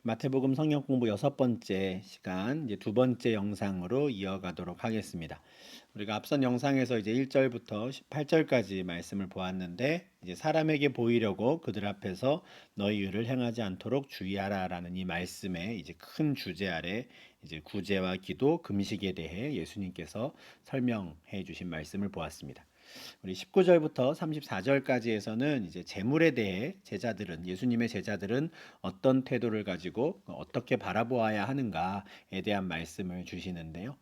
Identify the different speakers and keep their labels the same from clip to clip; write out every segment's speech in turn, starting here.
Speaker 1: 마태복음 성경 공부 여섯 번째 시간, 이제 두 번째 영상으로 이어가도록 하겠습니다. 우리가 앞선 영상에서 이제 1절부터 18절까지 말씀을 보았는데, 이제 사람에게 보이려고 그들 앞에서 너희 의를 행하지 않도록 주의하라라는 이 말씀의 이제 큰 주제 아래 이제 구제와 기도, 금식에 대해 예수님께서 설명해 주신 말씀을 보았습니다. 우리 19절부터 34절까지에서는 이제 재물에 대해 예수님의 제자들은 어떤 태도를 가지고 어떻게 바라보아야 하는가에 대한 말씀을 주시는데요.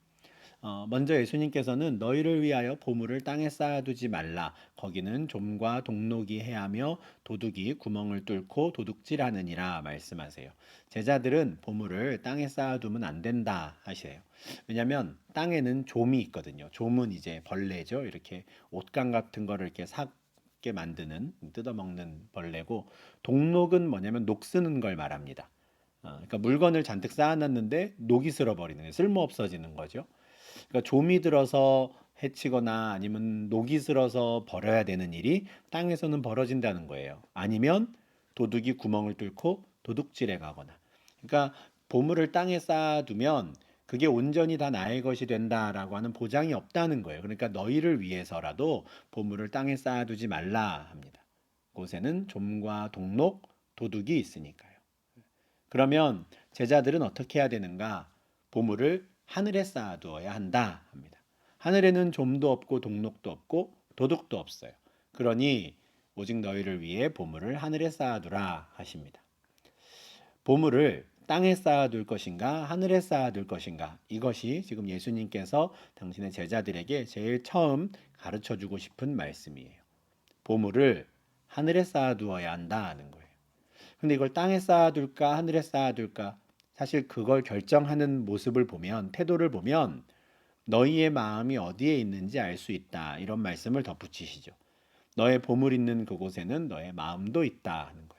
Speaker 1: 먼저 예수님께서는 너희를 위하여 보물을 땅에 쌓아두지 말라. 거기는 좀과 동록이 해하며 도둑이 구멍을 뚫고 도둑질하느니라 말씀하세요. 제자들은 보물을 땅에 쌓아두면 안 된다 하세요. 왜냐하면 땅에는 좀이 있거든요. 좀은 이제 벌레죠. 이렇게 옷감 같은 거를 이렇게 게 만드는 뜯어먹는 벌레고, 동록은 뭐냐면 녹 쓰는 걸 말합니다. 그러니까 물건을 잔뜩 쌓아놨는데 녹이 쓸어버리는 거예요. 쓸모 없어지는 거죠. 그러니까 좀이 들어서 해치거나 아니면 녹이 슬어서 버려야 되는 일이 땅에서는 벌어진다는 거예요. 아니면 도둑이 구멍을 뚫고 도둑질해 가거나. 그러니까 보물을 땅에 쌓아두면 그게 온전히 다 나의 것이 된다라고 하는 보장이 없다는 거예요. 그러니까 너희를 위해서라도 보물을 땅에 쌓아두지 말라 합니다. 곳에는 좀과 동록, 도둑이 있으니까요. 그러면 제자들은 어떻게 해야 되는가? 보물을 하늘에 쌓아두어야 한다 합니다. 하늘에는 좀도 없고 동록도 없고 도둑도 없어요. 그러니 오직 너희를 위해 보물을 하늘에 쌓아두라 하십니다. 보물을 땅에 쌓아둘 것인가 하늘에 쌓아둘 것인가, 이것이 지금 예수님께서 당신의 제자들에게 제일 처음 가르쳐 주고 싶은 말씀이에요. 보물을 하늘에 쌓아두어야 한다는 거예요. 근데 이걸 땅에 쌓아둘까 하늘에 쌓아둘까, 사실 그걸 결정하는 모습을 보면, 태도를 보면 너희의 마음이 어디에 있는지 알 수 있다, 이런 말씀을 덧붙이시죠. 너의 보물 있는 그곳에는 너의 마음도 있다 하는 거예요.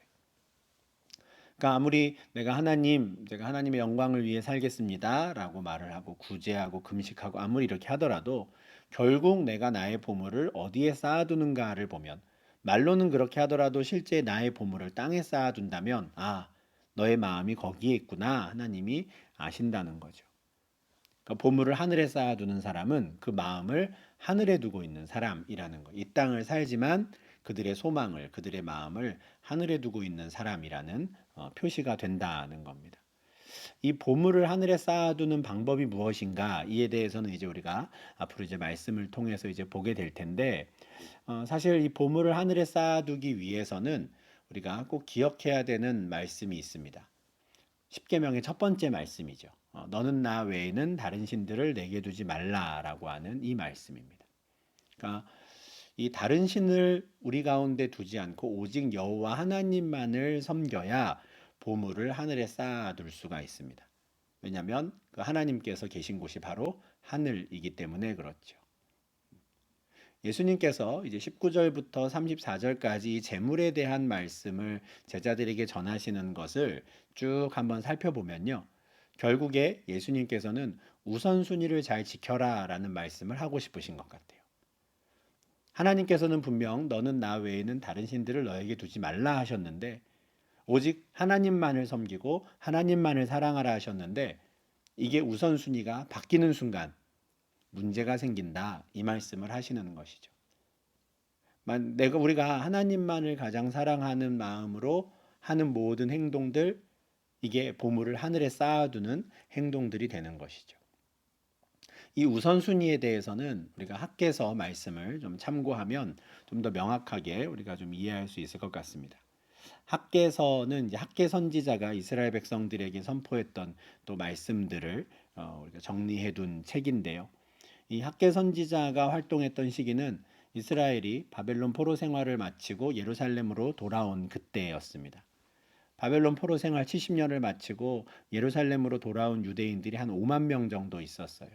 Speaker 1: 그러니까 아무리 제가 하나님의 영광을 위해 살겠습니다 라고 말을 하고 구제하고 금식하고 아무리 이렇게 하더라도 결국 내가 나의 보물을 어디에 쌓아두는가를 보면, 말로는 그렇게 하더라도 실제 나의 보물을 땅에 쌓아둔다면, 너의 마음이 거기에 있구나 하나님이 아신다는 거죠. 그러니까 보물을 하늘에 쌓아두는 사람은 그 마음을 하늘에 두고 있는 사람이라는 거. 이 땅을 살지만 그들의 소망을, 그들의 마음을 하늘에 두고 있는 사람이라는 표시가 된다는 겁니다. 이 보물을 하늘에 쌓아두는 방법이 무엇인가? 이에 대해서는 이제 우리가 앞으로 이제 말씀을 통해서 이제 보게 될 텐데, 사실 이 보물을 하늘에 쌓아두기 위해서는 우리가 꼭 기억해야 되는 말씀이 있습니다. 십계명의 첫 번째 말씀이죠. 너는 나 외에는 다른 신들을 내게 두지 말라라고 하는 이 말씀입니다. 그러니까 이 다른 신을 우리 가운데 두지 않고 오직 여호와 하나님만을 섬겨야 보물을 하늘에 쌓아둘 수가 있습니다. 왜냐하면 그 하나님께서 계신 곳이 바로 하늘이기 때문에 그렇죠. 예수님께서 이제 19절부터 34절까지 재물에 대한 말씀을 제자들에게 전하시는 것을 쭉 한번 살펴보면요. 결국에 예수님께서는 우선순위를 잘 지켜라 라는 말씀을 하고 싶으신 것 같아요. 하나님께서는 분명 너는 나 외에는 다른 신들을 너에게 두지 말라 하셨는데, 오직 하나님만을 섬기고 하나님만을 사랑하라 하셨는데, 이게 우선순위가 바뀌는 순간 문제가 생긴다, 이 말씀을 하시는 것이죠. 우리가 하나님만을 가장 사랑하는 마음으로 하는 모든 행동들, 이게 보물을 하늘에 쌓아두는 행동들이 되는 것이죠. 이 우선순위에 대해서는 우리가 학개서 말씀을 좀 참고하면 좀 더 명확하게 우리가 좀 이해할 수 있을 것 같습니다. 학개서는 이제 학개 선지자가 이스라엘 백성들에게 선포했던 또 말씀들을 우리가 정리해 둔 책인데요. 이 학개 선지자가 활동했던 시기는 이스라엘이 바벨론 포로 생활을 마치고 예루살렘으로 돌아온 그때였습니다. 바벨론 포로 생활 70년을 마치고 예루살렘으로 돌아온 유대인들이 한 5만 명 정도 있었어요.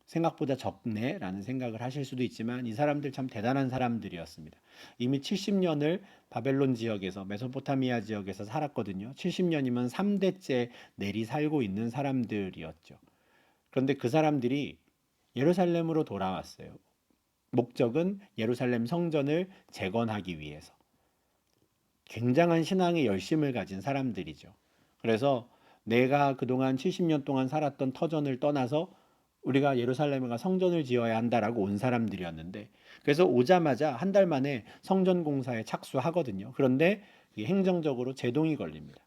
Speaker 1: 생각보다 적네라는 생각을 하실 수도 있지만 이 사람들 참 대단한 사람들이었습니다. 이미 70년을 바벨론 지역에서, 메소포타미아 지역에서 살았거든요. 70년이면 3대째 내리 살고 있는 사람들이었죠. 그런데 그 사람들이 예루살렘으로 돌아왔어요. 목적은 예루살렘 성전을 재건하기 위해서. 굉장한 신앙의 열심을 가진 사람들이죠. 그래서 내가 그동안 70년 동안 살았던 터전을 떠나서 우리가 예루살렘에 가 성전을 지어야 한다라고 온 사람들이었는데, 그래서 오자마자 한 달 만에 성전 공사에 착수하거든요. 그런데 이게 행정적으로 제동이 걸립니다.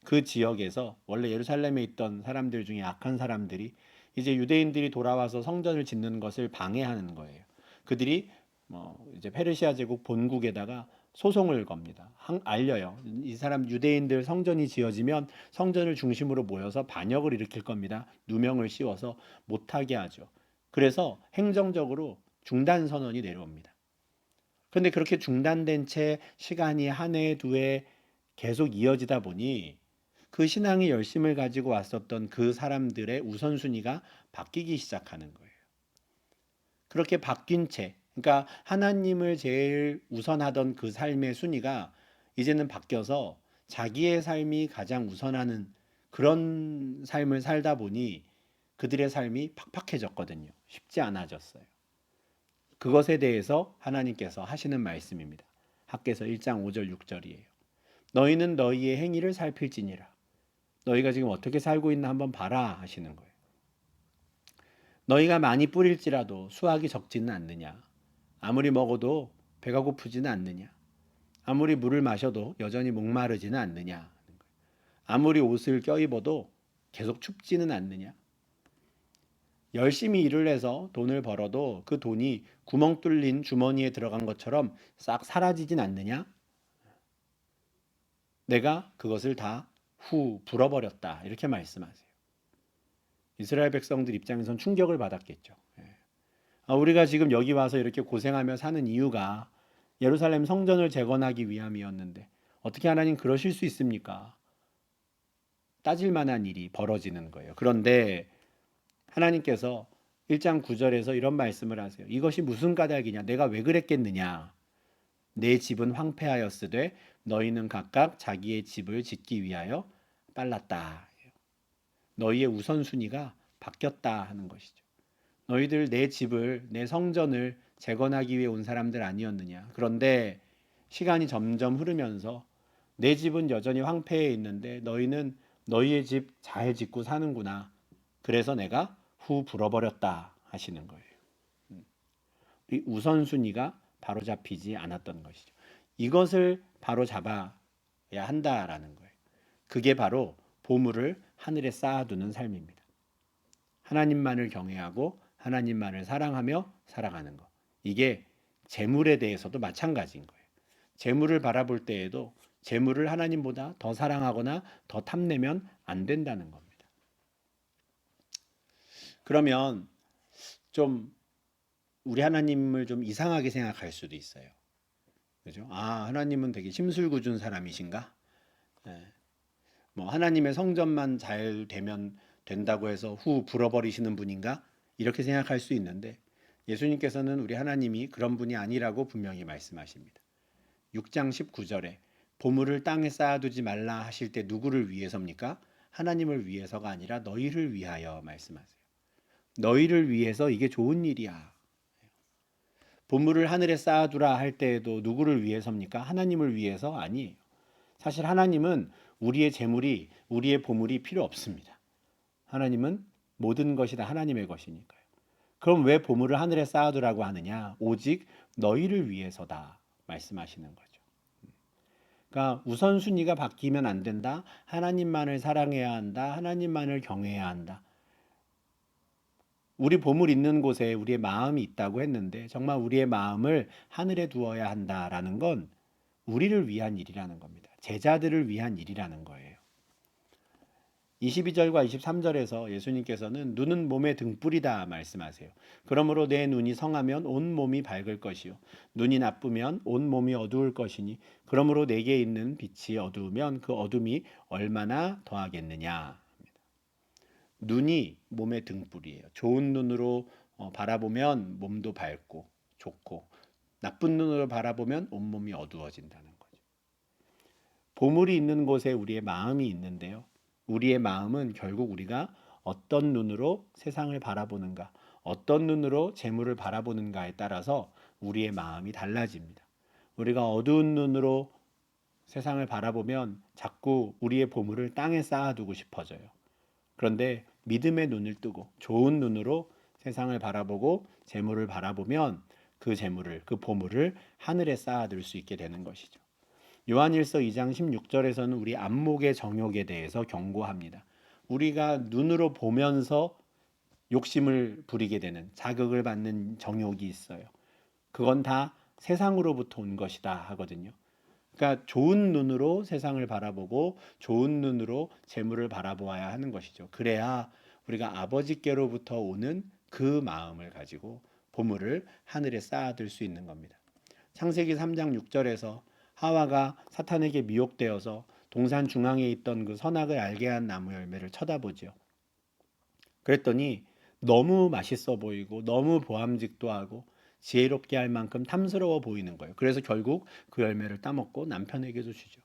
Speaker 1: 그 지역에서 원래 예루살렘에 있던 사람들 중에 악한 사람들이 이제 유대인들이 돌아와서 성전을 짓는 것을 방해하는 거예요. 그들이 이제 페르시아 제국 본국에다가 소송을 겁니다. 알려요. 이 사람 유대인들 성전이 지어지면 성전을 중심으로 모여서 반역을 일으킬 겁니다. 누명을 씌워서 못하게 하죠. 그래서 행정적으로 중단 선언이 내려옵니다. 그런데 그렇게 중단된 채 시간이 한 해, 두 해 계속 이어지다 보니 그 신앙의 열심을 가지고 왔었던 그 사람들의 우선순위가 바뀌기 시작하는 거예요. 그렇게 바뀐 채, 그러니까 하나님을 제일 우선하던 그 삶의 순위가 이제는 바뀌어서 자기의 삶이 가장 우선하는 그런 삶을 살다 보니 그들의 삶이 팍팍해졌거든요. 쉽지 않아졌어요. 그것에 대해서 하나님께서 하시는 말씀입니다. 학개서 1장 5절 6절이에요. 너희는 너희의 행위를 살필지니라. 너희가 지금 어떻게 살고 있나 한번 봐라 하시는 거예요. 너희가 많이 뿌릴지라도 수확이 적지는 않느냐. 아무리 먹어도 배가 고프지는 않느냐. 아무리 물을 마셔도 여전히 목마르지는 않느냐. 아무리 옷을 껴입어도 계속 춥지는 않느냐. 열심히 일을 해서 돈을 벌어도 그 돈이 구멍 뚫린 주머니에 들어간 것처럼 싹 사라지진 않느냐. 내가 그것을 다 불어버렸다. 이렇게 말씀하세요. 이스라엘 백성들 입장에선 충격을 받았겠죠. 우리가 지금 여기 와서 이렇게 고생하며 사는 이유가 예루살렘 성전을 재건하기 위함이었는데 어떻게 하나님 그러실 수 있습니까? 따질 만한 일이 벌어지는 거예요. 그런데 하나님께서 1장 9절에서 이런 말씀을 하세요. 이것이 무슨 까닭이냐? 내가 왜 그랬겠느냐? 내 집은 황폐하였으되 너희는 각각 자기의 집을 짓기 위하여 빨랐다. 너희의 우선순위가 바뀌었다 하는 것이죠. 너희들 내 집을, 내 성전을 재건하기 위해 온 사람들 아니었느냐. 그런데 시간이 점점 흐르면서 내 집은 여전히 황폐해 있는데 너희는 너희의 집 잘 짓고 사는구나. 그래서 내가 불어버렸다 하시는 거예요. 이 우선순위가 바로잡히지 않았던 것이죠. 이것을 바로잡아야 한다라는 거예요. 그게 바로 보물을 하늘에 쌓아두는 삶입니다. 하나님만을 경외하고 하나님만을 사랑하며 살아가는 것. 이게 재물에 대해서도 마찬가지인 거예요. 재물을 바라볼 때에도 재물을 하나님보다 더 사랑하거나 더 탐내면 안 된다는 겁니다. 그러면 좀 우리 하나님을 좀 이상하게 생각할 수도 있어요. 그죠? 하나님은 되게 심술궂은 사람이신가? 네. 하나님의 성전만 잘 되면 된다고 해서 불어버리시는 분인가? 이렇게 생각할 수 있는데 예수님께서는 우리 하나님이 그런 분이 아니라고 분명히 말씀하십니다. 6장 19절에 보물을 땅에 쌓아두지 말라 하실 때 누구를 위해서입니까? 하나님을 위해서가 아니라 너희를 위하여 말씀하세요. 너희를 위해서 이게 좋은 일이야. 보물을 하늘에 쌓아두라 할 때에도 누구를 위해서입니까? 하나님을 위해서 아니에요. 사실 하나님은 우리의 재물이, 우리의 보물이 필요 없습니다. 하나님은 모든 것이 다 하나님의 것이니까요. 그럼 왜 보물을 하늘에 쌓아두라고 하느냐? 오직 너희를 위해서다 말씀하시는 거죠. 그러니까 우선순위가 바뀌면 안 된다. 하나님만을 사랑해야 한다. 하나님만을 경외해야 한다. 우리 보물 있는 곳에 우리의 마음이 있다고 했는데 정말 우리의 마음을 하늘에 두어야 한다라는 건 우리를 위한 일이라는 겁니다. 제자들을 위한 일이라는 거예요. 22절과 23절에서 예수님께서는 눈은 몸의 등불이다 말씀하세요. 그러므로 내 눈이 성하면 온 몸이 밝을 것이요 눈이 나쁘면 온 몸이 어두울 것이니 그러므로 내게 있는 빛이 어두우면 그 어둠이 얼마나 더하겠느냐. 눈이 몸의 등불이에요. 좋은 눈으로 바라보면 몸도 밝고 좋고 나쁜 눈으로 바라보면 온몸이 어두워진다는 거죠. 보물이 있는 곳에 우리의 마음이 있는데요. 우리의 마음은 결국 우리가 어떤 눈으로 세상을 바라보는가, 어떤 눈으로 재물을 바라보는가에 따라서 우리의 마음이 달라집니다. 우리가 어두운 눈으로 세상을 바라보면 자꾸 우리의 보물을 땅에 쌓아두고 싶어져요. 그런데 믿음의 눈을 뜨고 좋은 눈으로 세상을 바라보고 재물을 바라보면 그 재물을, 그 보물을 하늘에 쌓아둘 수 있게 되는 것이죠. 요한일서 2장 16절에서는 우리 안목의 정욕에 대해서 경고합니다. 우리가 눈으로 보면서 욕심을 부리게 되는, 자극을 받는 정욕이 있어요. 그건 다 세상으로부터 온 것이다 하거든요. 그러니까 좋은 눈으로 세상을 바라보고 좋은 눈으로 재물을 바라보아야 하는 것이죠. 그래야 우리가 아버지께로부터 오는 그 마음을 가지고 보물을 하늘에 쌓아둘 수 있는 겁니다. 창세기 3장 6절에서 하와가 사탄에게 미혹되어서 동산 중앙에 있던 그 선악을 알게 한 나무 열매를 쳐다보지요. 그랬더니 너무 맛있어 보이고 너무 보암직도 하고 지혜롭게 할 만큼 탐스러워 보이는 거예요. 그래서 결국 그 열매를 따먹고 남편에게도 주죠.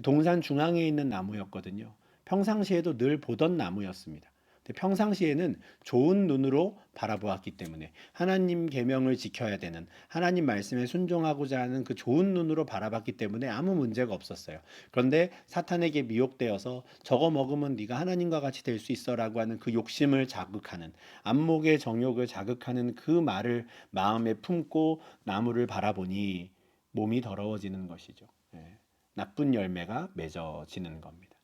Speaker 1: 동산 중앙에 있는 나무였거든요. 평상시에도 늘 보던 나무였습니다. 근데 평상시에는 좋은 눈으로 바라보았기 때문에 하나님 계명을 지켜야 되는, 하나님 말씀에 순종하고자 하는 그 좋은 눈으로 바라봤기 때문에 아무 문제가 없었어요. 그런데 사탄에게 미혹되어서 저거 먹으면 네가 하나님과 같이 될 수 있어라고 하는 그 욕심을 자극하는, 안목의 정욕을 자극하는 그 말을 마음에 품고 나무를 바라보니 몸이 더러워지는 것이죠. 예. 나쁜 열매가 맺어지는 겁니다.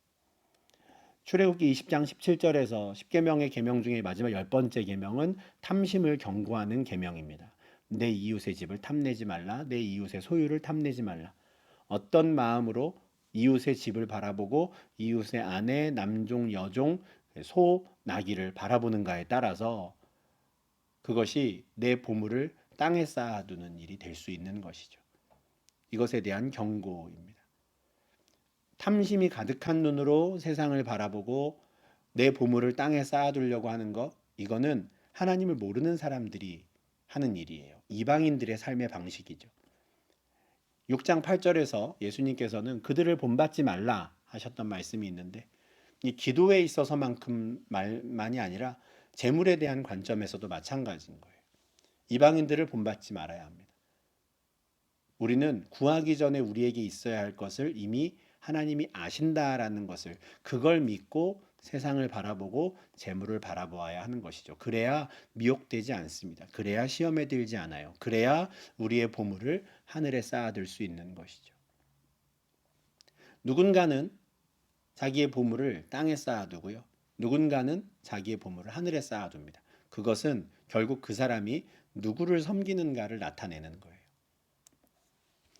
Speaker 1: 출애굽기 20장 17절에서 10계명의 계명 중에 마지막 10번째 계명은 탐심을 경고하는 계명입니다. 내 이웃의 집을 탐내지 말라. 내 이웃의 소유를 탐내지 말라. 어떤 마음으로 이웃의 집을 바라보고 이웃의 아내, 남종, 여종, 소, 나귀를 바라보는가에 따라서 그것이 내 보물을 땅에 쌓아두는 일이 될 수 있는 것이죠. 이것에 대한 경고입니다. 탐심이 가득한 눈으로 세상을 바라보고 내 보물을 땅에 쌓아두려고 하는 것, 이거는 하나님을 모르는 사람들이 하는 일이에요. 이방인들의 삶의 방식이죠. 6장 8절에서 예수님께서는 그들을 본받지 말라 하셨던 말씀이 있는데, 이 기도에 있어서만큼 말만이 아니라 재물에 대한 관점에서도 마찬가지인 거예요. 이방인들을 본받지 말아야 합니다. 우리는 구하기 전에 우리에게 있어야 할 것을 이미 하나님이 아신다라는 것을, 그걸 믿고 세상을 바라보고 재물을 바라보아야 하는 것이죠. 그래야 미혹되지 않습니다. 그래야 시험에 들지 않아요. 그래야 우리의 보물을 하늘에 쌓아둘 수 있는 것이죠. 누군가는 자기의 보물을 땅에 쌓아두고요. 누군가는 자기의 보물을 하늘에 쌓아둡니다. 그것은 결국 그 사람이 누구를 섬기는가를 나타내는 거예요.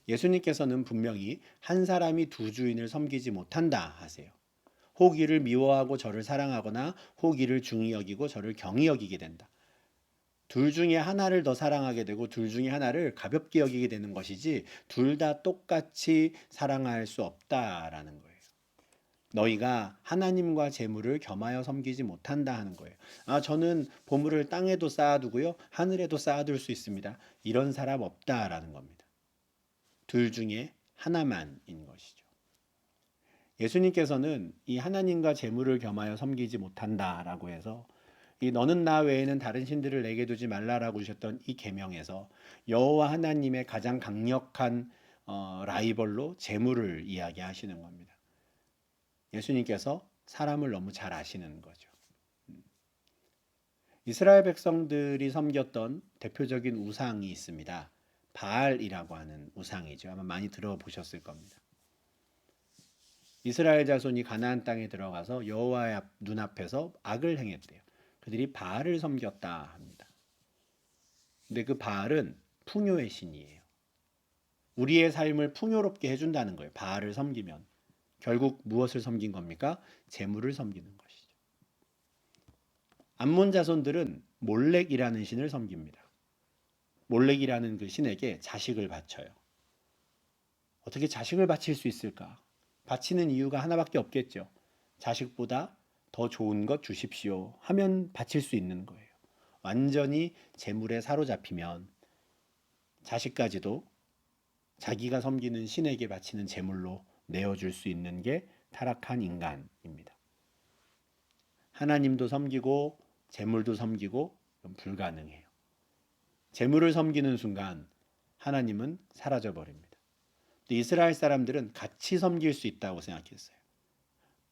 Speaker 1: 예수님께서는 분명히 한 사람이 두 주인을 섬기지 못한다 하세요. 혹이를 미워하고 저를 사랑하거나 혹이를 중히 여기고 저를 경히 여기게 된다. 둘 중에 하나를 더 사랑하게 되고 둘 중에 하나를 가볍게 여기게 되는 것이지 둘 다 똑같이 사랑할 수 없다라는 거예요. 너희가 하나님과 재물을 겸하여 섬기지 못한다 하는 거예요. 아, 저는 보물을 땅에도 쌓아두고요, 하늘에도 쌓아둘 수 있습니다. 이런 사람 없다라는 겁니다. 둘 중에 하나만인 것이죠. 예수님께서는 이 하나님과 재물을 겸하여 섬기지 못한다라고 해서 이 너는 나 외에는 다른 신들을 내게 두지 말라라고 주셨던 이 계명에서 여호와 하나님의 가장 강력한 라이벌로 재물을 이야기하시는 겁니다. 예수님께서 사람을 너무 잘 아시는 거죠. 이스라엘 백성들이 섬겼던 대표적인 우상이 있습니다. 바알이라고 하는 우상이죠. 아마 많이 들어보셨을 겁니다. 이스라엘 자손이 가나안 땅에 들어가서 여호와의 눈앞에서 악을 행했대요. 그들이 바알을 섬겼다 합니다. 근데 그 바알은 풍요의 신이에요. 우리의 삶을 풍요롭게 해준다는 거예요. 바알을 섬기면. 결국 무엇을 섬긴 겁니까? 재물을 섬기는 것이죠. 암몬 자손들은 몰렉이라는 신을 섬깁니다. 몰렉이라는 그 신에게 자식을 바쳐요. 어떻게 자식을 바칠 수 있을까? 바치는 이유가 하나밖에 없겠죠. 자식보다 더 좋은 것 주십시오 하면 바칠 수 있는 거예요. 완전히 재물에 사로잡히면 자식까지도 자기가 섬기는 신에게 바치는 재물로 내어줄 수 있는 게 타락한 인간입니다. 하나님도 섬기고 재물도 섬기고 불가능해요. 재물을 섬기는 순간 하나님은 사라져 버립니다. 근데 이스라엘 사람들은 같이 섬길 수 있다고 생각했어요.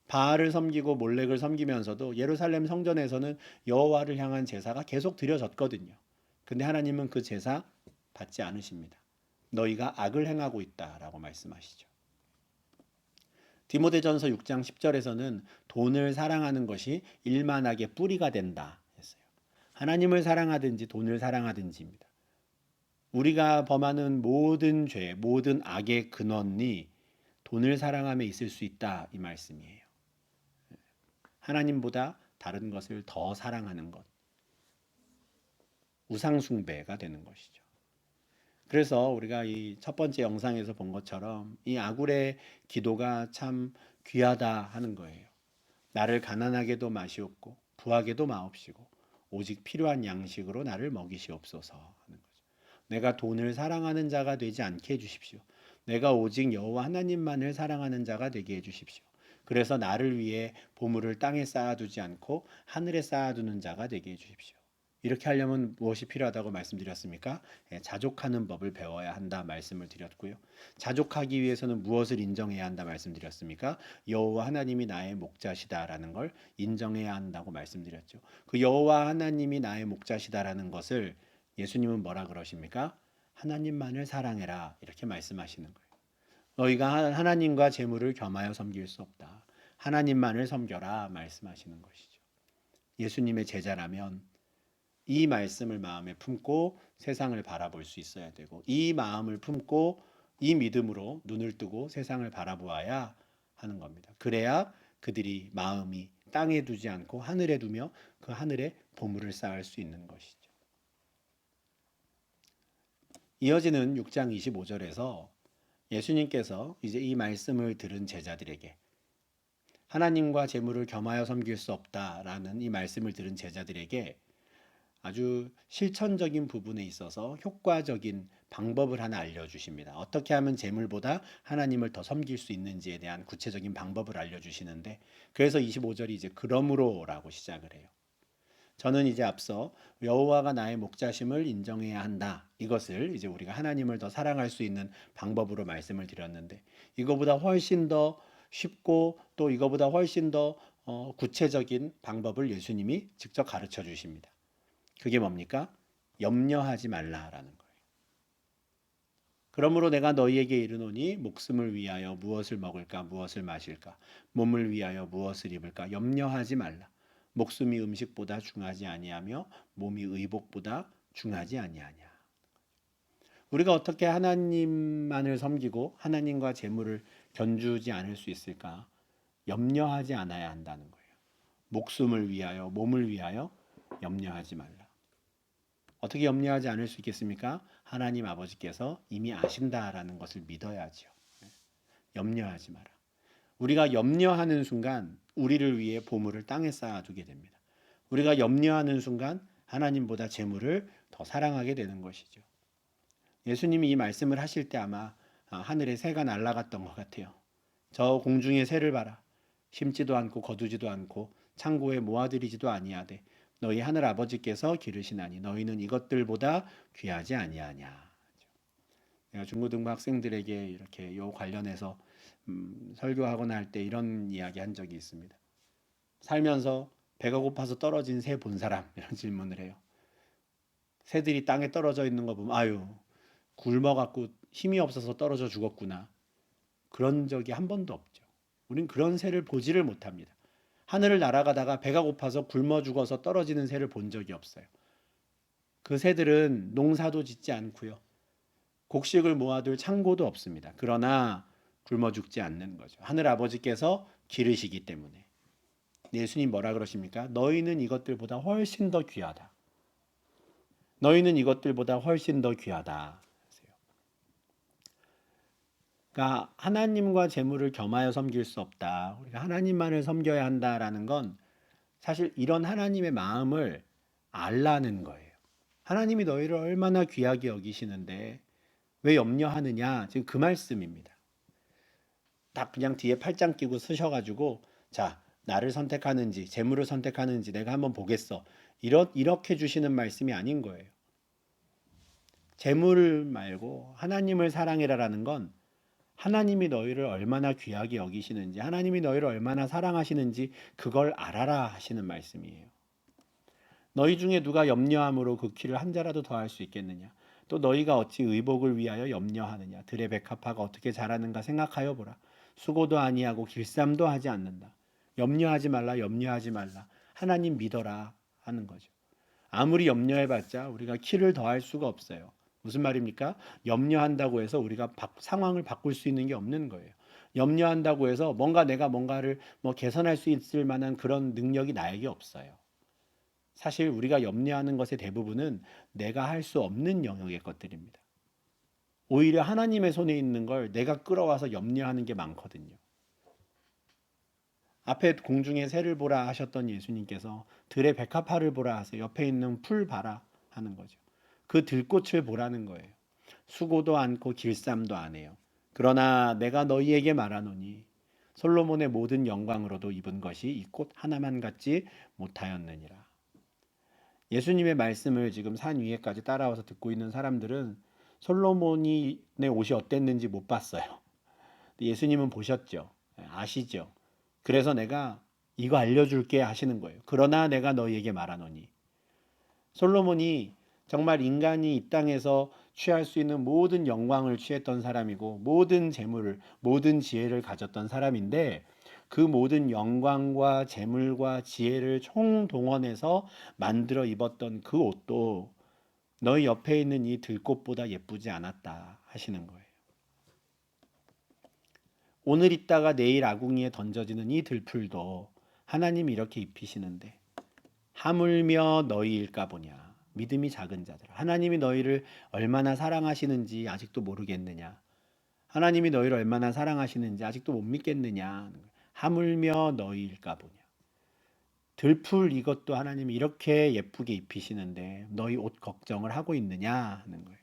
Speaker 1: 바알을 섬기고 몰렉을 섬기면서도 예루살렘 성전에서는 여호와를 향한 제사가 계속 드려졌거든요. 근데 하나님은 그 제사 받지 않으십니다. 너희가 악을 행하고 있다라고 말씀하시죠. 디모데전서 6장 10절에서는 돈을 사랑하는 것이 일만하게 뿌리가 된다 했어요. 하나님을 사랑하든지 돈을 사랑하든지입니다. 우리가 범하는 모든 죄, 모든 악의 근원이 돈을 사랑함에 있을 수 있다 이 말씀이에요. 하나님보다 다른 것을 더 사랑하는 것, 우상숭배가 되는 것이죠. 그래서 우리가 이 첫 번째 영상에서 본 것처럼 이 아굴의 기도가 참 귀하다 하는 거예요. 나를 가난하게도 마시옵고 부하게도 마옵시고 오직 필요한 양식으로 나를 먹이시옵소서 하는 거죠. 내가 돈을 사랑하는 자가 되지 않게 해주십시오. 내가 오직 여호와 하나님만을 사랑하는 자가 되게 해주십시오. 그래서 나를 위해 보물을 땅에 쌓아두지 않고 하늘에 쌓아두는 자가 되게 해주십시오. 이렇게 하려면 무엇이 필요하다고 말씀드렸습니까? 자족하는 법을 배워야 한다 말씀을 드렸고요. 자족하기 위해서는 무엇을 인정해야 한다 말씀드렸습니까? 여호와 하나님이 나의 목자시다라는 걸 인정해야 한다고 말씀드렸죠. 그 여호와 하나님이 나의 목자시다라는 것을 예수님은 뭐라 그러십니까? 하나님만을 사랑해라 이렇게 말씀하시는 거예요. 너희가 하나님과 재물을 겸하여 섬길 수 없다. 하나님만을 섬겨라 말씀하시는 것이죠. 예수님의 제자라면 이 말씀을 마음에 품고 세상을 바라볼 수 있어야 되고 이 마음을 품고 이 믿음으로 눈을 뜨고 세상을 바라보아야 하는 겁니다. 그래야 그들이 마음이 땅에 두지 않고 하늘에 두며 그 하늘에 보물을 쌓을 수 있는 것이죠. 이어지는 6장 25절에서 예수님께서 이제 이 말씀을 들은 제자들에게 하나님과 재물을 겸하여 섬길 수 없다라는 이 말씀을 들은 제자들에게 아주 실천적인 부분에 있어서 효과적인 방법을 하나 알려주십니다. 어떻게 하면 재물보다 하나님을 더 섬길 수 있는지에 대한 구체적인 방법을 알려주시는데 그래서 25절이 이제 그러므로라고 시작을 해요. 저는 이제 앞서 여호와가 나의 목자심을 인정해야 한다. 이것을 이제 우리가 하나님을 더 사랑할 수 있는 방법으로 말씀을 드렸는데 이거보다 훨씬 더 쉽고 또 이거보다 훨씬 더 구체적인 방법을 예수님이 직접 가르쳐 주십니다. 그게 뭡니까? 염려하지 말라라는 거예요. 그러므로 내가 너희에게 이르노니 목숨을 위하여 무엇을 먹을까 무엇을 마실까 몸을 위하여 무엇을 입을까 염려하지 말라. 목숨이 음식보다 중하지 아니하며 몸이 의복보다 중하지 아니하냐. 우리가 어떻게 하나님만을 섬기고 하나님과 재물을 견주지 않을 수 있을까? 염려하지 않아야 한다는 거예요. 목숨을 위하여 몸을 위하여 염려하지 말라. 어떻게 염려하지 않을 수 있겠습니까? 하나님 아버지께서 이미 아신다라는 것을 믿어야죠. 염려하지 마라. 우리가 염려하는 순간 우리를 위해 보물을 땅에 쌓아두게 됩니다. 우리가 염려하는 순간 하나님보다 재물을 더 사랑하게 되는 것이죠. 예수님이 이 말씀을 하실 때 아마 하늘에 새가 날아갔던 것 같아요. 저 공중의 새를 봐라. 심지도 않고 거두지도 않고 창고에 모아들이지도 아니하되 너희 하늘 아버지께서 기르시나니 너희는 이것들보다 귀하지 아니하냐. 내가 중고등부 학생들에게 이렇게 요 관련해서 설교하거나 할 때 이런 이야기 한 적이 있습니다. 살면서 배가 고파서 떨어진 새 본 사람 이런 질문을 해요. 새들이 땅에 떨어져 있는 거 보면 아유 굶어갖고 힘이 없어서 떨어져 죽었구나. 그런 적이 한 번도 없죠. 우린 그런 새를 보지를 못합니다. 하늘을 날아가다가 배가 고파서 굶어 죽어서 떨어지는 새를 본 적이 없어요. 그 새들은 농사도 짓지 않고요. 곡식을 모아둘 창고도 없습니다. 그러나 굶어 죽지 않는 거죠. 하늘 아버지께서 기르시기 때문에. 예수님 뭐라 그러십니까? 너희는 이것들보다 훨씬 더 귀하다. 너희는 이것들보다 훨씬 더 귀하다. 그러니까 하나님과 재물을 겸하여 섬길 수 없다. 우리가 하나님만을 섬겨야 한다라는 건 사실 이런 하나님의 마음을 알라는 거예요. 하나님이 너희를 얼마나 귀하게 여기시는데 왜 염려하느냐? 지금 그 말씀입니다. 딱 그냥 뒤에 팔짱 끼고 쓰셔가지고 자 나를 선택하는지 재물을 선택하는지 내가 한번 보겠어. 이렇게 주시는 말씀이 아닌 거예요. 재물 말고 하나님을 사랑해라라는 건 하나님이 너희를 얼마나 귀하게 여기시는지, 하나님이 너희를 얼마나 사랑하시는지 그걸 알아라 하시는 말씀이에요. 너희 중에 누가 염려함으로 그 키를 한 자라도 더할 수 있겠느냐? 또 너희가 어찌 의복을 위하여 염려하느냐? 들의 백합화가 어떻게 자라는가 생각하여 보라. 수고도 아니하고 길쌈도 하지 않는다. 염려하지 말라, 염려하지 말라. 하나님 믿어라 하는 거죠. 아무리 염려해봤자 우리가 키를 더할 수가 없어요. 무슨 말입니까? 염려한다고 해서 우리가 상황을 바꿀 수 있는 게 없는 거예요. 염려한다고 해서 내가 뭔가를 개선할 수 있을 만한 그런 능력이 나에게 없어요. 사실 우리가 염려하는 것의 대부분은 내가 할 수 없는 영역의 것들입니다. 오히려 하나님의 손에 있는 걸 내가 끌어와서 염려하는 게 많거든요. 앞에 공중에 새를 보라 하셨던 예수님께서 들의 백합화를 보라 하세요. 옆에 있는 풀 봐라 하는 거죠. 그 들꽃을 보라는 거예요. 수고도 않고 길쌈도 안 해요. 그러나 내가 너희에게 말하노니 솔로몬의 모든 영광으로도 입은 것이 이 꽃 하나만 같지 못하였느니라. 예수님의 말씀을 지금 산 위에까지 따라와서 듣고 있는 사람들은 솔로몬의 옷이 어땠는지 못 봤어요. 예수님은 보셨죠. 아시죠. 그래서 내가 이거 알려줄게 하시는 거예요. 그러나 내가 너희에게 말하노니. 솔로몬이 정말 인간이 이 땅에서 취할 수 있는 모든 영광을 취했던 사람이고 모든 재물을, 모든 지혜를 가졌던 사람인데 그 모든 영광과 재물과 지혜를 총동원해서 만들어 입었던 그 옷도 너희 옆에 있는 이 들꽃보다 예쁘지 않았다 하시는 거예요. 오늘 있다가 내일 아궁이에 던져지는 이 들풀도 하나님이 이렇게 입히시는데 하물며 너희일까 보냐. 믿음이 작은 자들. 하나님이 너희를 얼마나 사랑하시는지 아직도 모르겠느냐. 하나님이 너희를 얼마나 사랑하시는지 아직도 못 믿겠느냐. 하물며 너희일까 보냐. 들풀 이것도 하나님이 이렇게 예쁘게 입히시는데 너희 옷 걱정을 하고 있느냐 하는 거예요.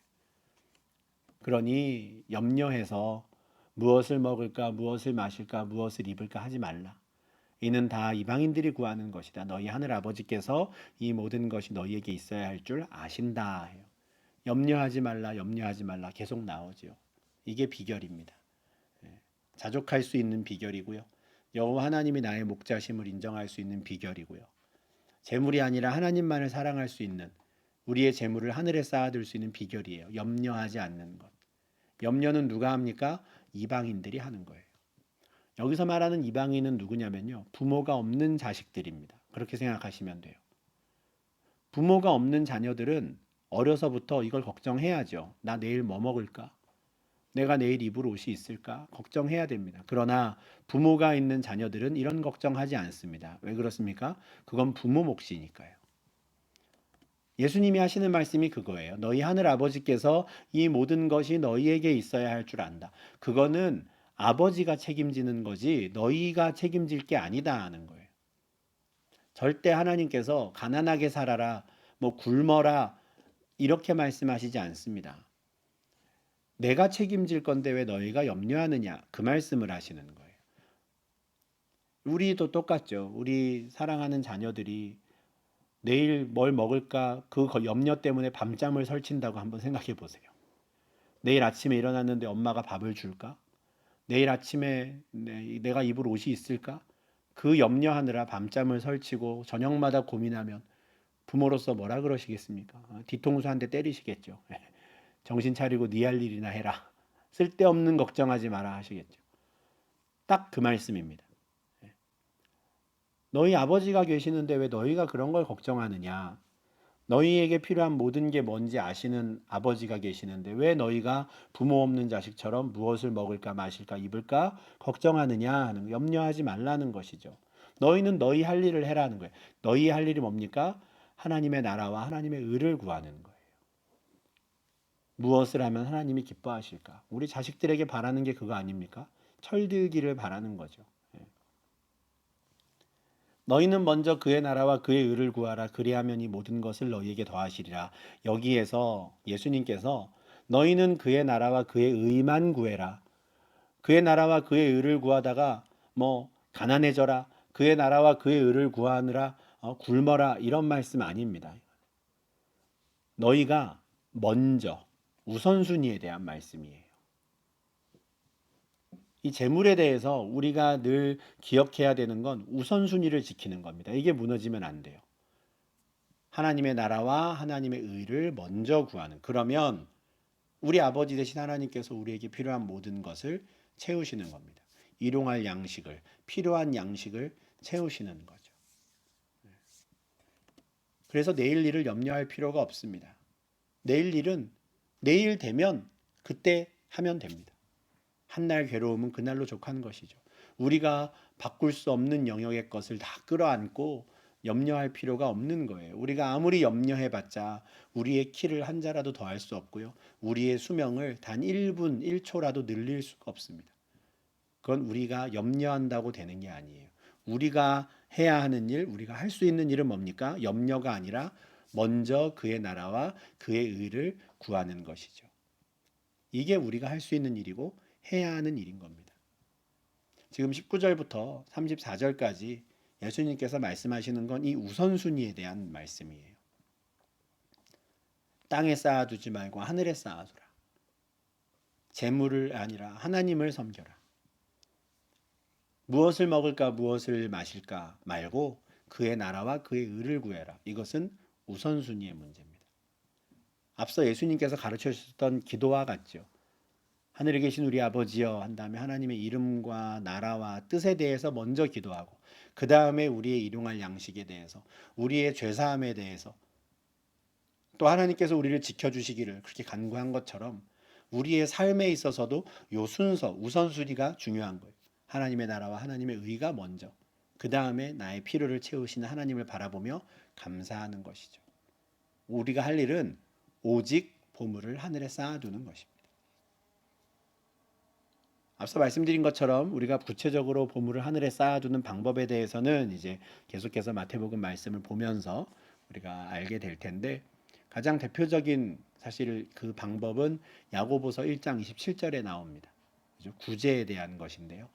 Speaker 1: 그러니 염려해서 무엇을 먹을까, 무엇을 마실까, 무엇을 입을까 하지 말라. 이는 다 이방인들이 구하는 것이다. 너희 하늘 아버지께서 이 모든 것이 너희에게 있어야 할 줄 아신다 해요. 염려하지 말라, 염려하지 말라 계속 나오죠. 이게 비결입니다. 자족할 수 있는 비결이고요. 여호와 하나님이 나의 목자심을 인정할 수 있는 비결이고요. 재물이 아니라 하나님만을 사랑할 수 있는 우리의 재물을 하늘에 쌓아둘 수 있는 비결이에요. 염려하지 않는 것. 염려는 누가 합니까? 이방인들이 하는 거예요. 여기서 말하는 이방인은 누구냐면요. 부모가 없는 자식들입니다. 그렇게 생각하시면 돼요. 부모가 없는 자녀들은 어려서부터 이걸 걱정해야죠. 나 내일 뭐 먹을까? 내가 내일 입을 옷이 있을까? 걱정해야 됩니다. 그러나 부모가 있는 자녀들은 이런 걱정하지 않습니다. 왜 그렇습니까? 그건 부모 몫이니까요. 예수님이 하시는 말씀이 그거예요. 너희 하늘 아버지께서 이 모든 것이 너희에게 있어야 할 줄 안다. 그거는 아버지가 책임지는 거지 너희가 책임질 게 아니다 하는 거예요. 절대 하나님께서 가난하게 살아라, 굶어라 이렇게 말씀하시지 않습니다. 내가 책임질 건데 왜 너희가 염려하느냐 그 말씀을 하시는 거예요. 우리도 똑같죠. 우리 사랑하는 자녀들이 내일 뭘 먹을까 그 염려 때문에 밤잠을 설친다고 한번 생각해 보세요. 내일 아침에 일어났는데 엄마가 밥을 줄까? 내일 아침에 내가 입을 옷이 있을까? 그 염려하느라 밤잠을 설치고 저녁마다 고민하면 부모로서 뭐라 그러시겠습니까? 뒤통수 한 대 때리시겠죠. 정신 차리고 네 할 일이나 해라. 쓸데없는 걱정하지 마라 하시겠죠. 딱 그 말씀입니다. 너희 아버지가 계시는데 왜 너희가 그런 걸 걱정하느냐? 너희에게 필요한 모든 게 뭔지 아시는 아버지가 계시는데 왜 너희가 부모 없는 자식처럼 무엇을 먹을까 마실까 입을까 걱정하느냐 하는 염려하지 말라는 것이죠. 너희는 너희 할 일을 해라는 거예요. 너희 할 일이 뭡니까? 하나님의 나라와 하나님의 의를 구하는 거예요. 무엇을 하면 하나님이 기뻐하실까? 우리 자식들에게 바라는 게 그거 아닙니까? 철들기를 바라는 거죠. 너희는 먼저 그의 나라와 그의 의를 구하라. 그리하면 이 모든 것을 너희에게 더하시리라. 여기에서 예수님께서 너희는 그의 나라와 그의 의만 구해라. 그의 나라와 그의 의를 구하다가 가난해져라. 그의 나라와 그의 의를 구하느라 굶어라. 이런 말씀 아닙니다. 너희가 먼저 우선순위에 대한 말씀이에요. 이 재물에 대해서 우리가 늘 기억해야 되는 건 우선순위를 지키는 겁니다. 이게 무너지면 안 돼요. 하나님의 나라와 하나님의 의를 먼저 구하는. 그러면 우리 아버지 되신 하나님께서 우리에게 필요한 모든 것을 채우시는 겁니다. 일용할 양식을, 필요한 양식을 채우시는 거죠. 그래서 내일 일을 염려할 필요가 없습니다. 내일 일은 내일 되면 그때 하면 됩니다. 한날 괴로움은 그날로 족한 것이죠. 우리가 바꿀 수 없는 영역의 것을 다 끌어안고 염려할 필요가 없는 거예요. 우리가 아무리 염려해봤자 우리의 키를 한 자라도 더할 수 없고요. 우리의 수명을 단 1분, 1초라도 늘릴 수가 없습니다. 그건 우리가 염려한다고 되는 게 아니에요. 우리가 해야 하는 일, 우리가 할 수 있는 일은 뭡니까? 염려가 아니라 먼저 그의 나라와 그의 의를 구하는 것이죠. 이게 우리가 할 수 있는 일이고 해야 하는 일인 겁니다. 지금 19절부터 34절까지 예수님께서 말씀하시는 건 이 우선순위에 대한 말씀이에요. 땅에 쌓아두지 말고 하늘에 쌓아두라. 재물을 아니라 하나님을 섬겨라. 무엇을 먹을까 무엇을 마실까 말고 그의 나라와 그의 의를 구해라. 이것은 우선순위의 문제입니다. 앞서 예수님께서 가르쳐 주셨던 기도와 같죠. 하늘에 계신 우리 아버지여 한 다음에 하나님의 이름과 나라와 뜻에 대해서 먼저 기도하고 그 다음에 우리의 일용할 양식에 대해서 우리의 죄사함에 대해서 또 하나님께서 우리를 지켜주시기를 그렇게 간구한 것처럼 우리의 삶에 있어서도 요 순서 우선순위가 중요한 거예요. 하나님의 나라와 하나님의 의가 먼저 그 다음에 나의 필요를 채우시는 하나님을 바라보며 감사하는 것이죠. 우리가 할 일은 오직 보물을 하늘에 쌓아두는 것입니다. 앞서 말씀드린 것처럼 우리가 구체적으로 보물을 하늘에 쌓아두는 방법에 대해서는 이제 계속해서 마태복음 말씀을 보면서 우리가 알게 될 텐데 가장 대표적인 사실 그 방법은 야고보서 1장 27절에 나옵니다. 구제에 대한 것인데요.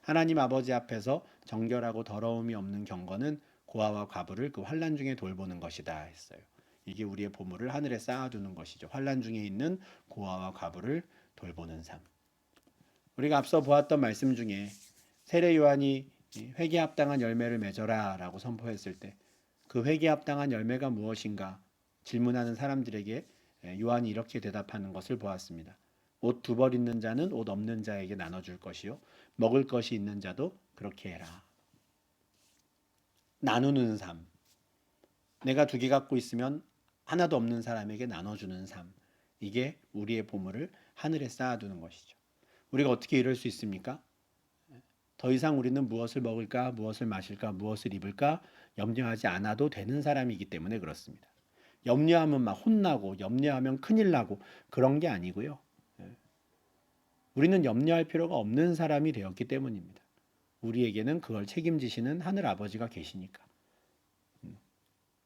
Speaker 1: 하나님 아버지 앞에서 정결하고 더러움이 없는 경건은 고아와 과부를 그 환난 중에 돌보는 것이다 했어요. 이게 우리의 보물을 하늘에 쌓아두는 것이죠. 환난 중에 있는 고아와 과부를 돌보는 삶. 우리가 앞서 보았던 말씀 중에 세례 요한이 회개에 합당한 열매를 맺어라라고 선포했을 때 그 회개에 합당한 열매가 무엇인가 질문하는 사람들에게 요한이 이렇게 대답하는 것을 보았습니다. 옷 두 벌 있는 자는 옷 없는 자에게 나눠줄 것이요 먹을 것이 있는 자도 그렇게 해라. 나누는 삶. 내가 두 개 갖고 있으면 하나도 없는 사람에게 나눠주는 삶. 이게 우리의 보물을 하늘에 쌓아두는 것이죠. 우리가 어떻게 이럴 수 있습니까? 더 이상 우리는 무엇을 먹을까, 무엇을 마실까, 무엇을 입을까 염려하지 않아도 되는 사람이기 때문에 그렇습니다. 염려하면 막 혼나고 염려하면 큰일 나고 그런 게 아니고요. 우리는 염려할 필요가 없는 사람이 되었기 때문입니다. 우리에게는 그걸 책임지시는 하늘 아버지가 계시니까.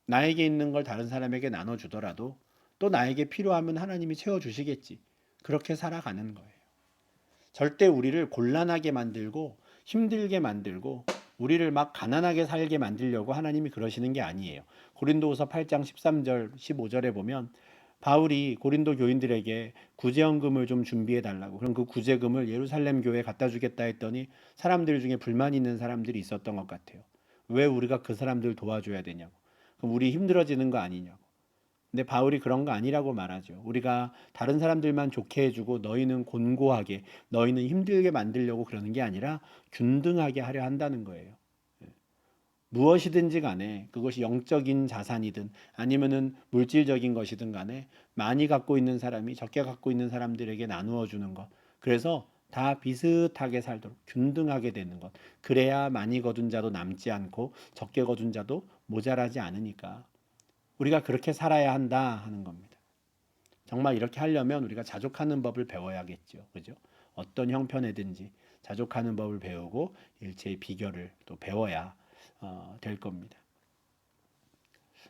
Speaker 1: 나에게 있는 걸 다른 사람에게 나눠주더라도 또 나에게 필요하면 하나님이 채워주시겠지. 그렇게 살아가는 거예요. 절대 우리를 곤란하게 만들고 힘들게 만들고 우리를 막 가난하게 살게 만들려고 하나님이 그러시는 게 아니에요. 고린도후서 8장 13절 15절에 보면 바울이 고린도 교인들에게 구제헌금을 좀 준비해 달라고 그럼 그 구제금을 예루살렘 교회에 갖다 주겠다 했더니 사람들 중에 불만 있는 사람들이 있었던 것 같아요. 왜 우리가 그 사람들 도와줘야 되냐고. 그럼 우리 힘들어지는 거 아니냐고. 근데 바울이 그런 거 아니라고 말하죠. 우리가 다른 사람들만 좋게 해주고 너희는 곤고하게, 너희는 힘들게 만들려고 그러는 게 아니라 균등하게 하려 한다는 거예요. 무엇이든지 간에 그것이 영적인 자산이든 아니면은 물질적인 것이든 간에 많이 갖고 있는 사람이 적게 갖고 있는 사람들에게 나누어 주는 것. 그래서 다 비슷하게 살도록 균등하게 되는 것. 그래야 많이 거둔 자도 남지 않고 적게 거둔 자도 모자라지 않으니까. 우리가 그렇게 살아야 한다 하는 겁니다. 정말 이렇게 하려면 우리가 자족하는 법을 배워야겠죠. 그죠? 어떤 형편에든지 자족하는 법을 배우고 일체의 비결을 또 배워야 될 겁니다.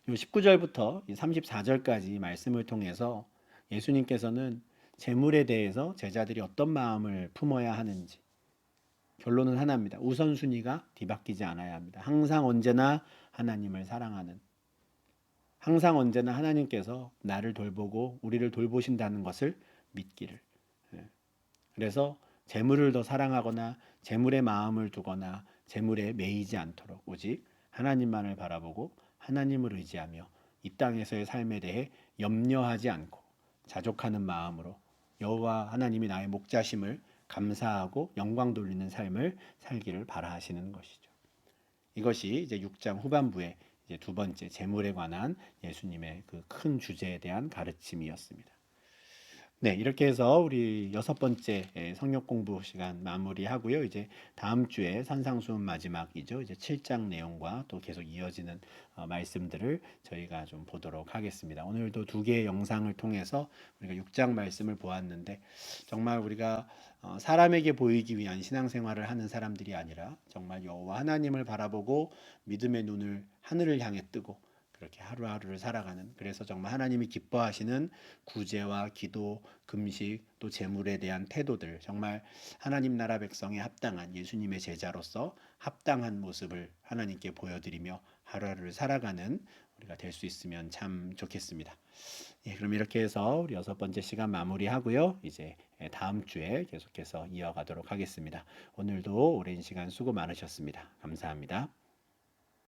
Speaker 1: 19절부터 34절까지 말씀을 통해서 예수님께서는 재물에 대해서 제자들이 어떤 마음을 품어야 하는지 결론은 하나입니다. 우선순위가 뒤바뀌지 않아야 합니다. 항상 언제나 하나님을 사랑하는 항상 언제나 하나님께서 나를 돌보고 우리를 돌보신다는 것을 믿기를. 그래서 재물을 더 사랑하거나 재물에 마음을 두거나 재물에 매이지 않도록 오직 하나님만을 바라보고 하나님을 의지하며 이 땅에서의 삶에 대해 염려하지 않고 자족하는 마음으로 여호와 하나님이 나의 목자심을 감사하고 영광 돌리는 삶을 살기를 바라시는 것이죠. 이것이 이제 6장 후반부에 이제 두 번째 재물에 관한 예수님의 그 큰 주제에 대한 가르침이었습니다. 네, 이렇게 해서 우리 여섯 번째 성역 공부 시간 마무리하고요. 이제 다음 주에 산상수훈 마지막이죠. 이제 7장 내용과 또 계속 이어지는 말씀들을 저희가 좀 보도록 하겠습니다. 오늘도 두 개의 영상을 통해서 우리가 6장 말씀을 보았는데 정말 우리가 사람에게 보이기 위한 신앙생활을 하는 사람들이 아니라 정말 여호와 하나님을 바라보고 믿음의 눈을 하늘을 향해 뜨고 그렇게 하루하루를 살아가는, 그래서 정말 하나님이 기뻐하시는 구제와 기도, 금식, 또 재물에 대한 태도들, 정말 하나님 나라 백성에 합당한 예수님의 제자로서 합당한 모습을 하나님께 보여드리며 하루하루를 살아가는 우리가 될 수 있으면 참 좋겠습니다. 예, 그럼 이렇게 해서 우리 여섯 번째 시간 마무리하고요. 이제 다음 주에 계속해서 이어가도록 하겠습니다. 오늘도 오랜 시간 수고 많으셨습니다. 감사합니다.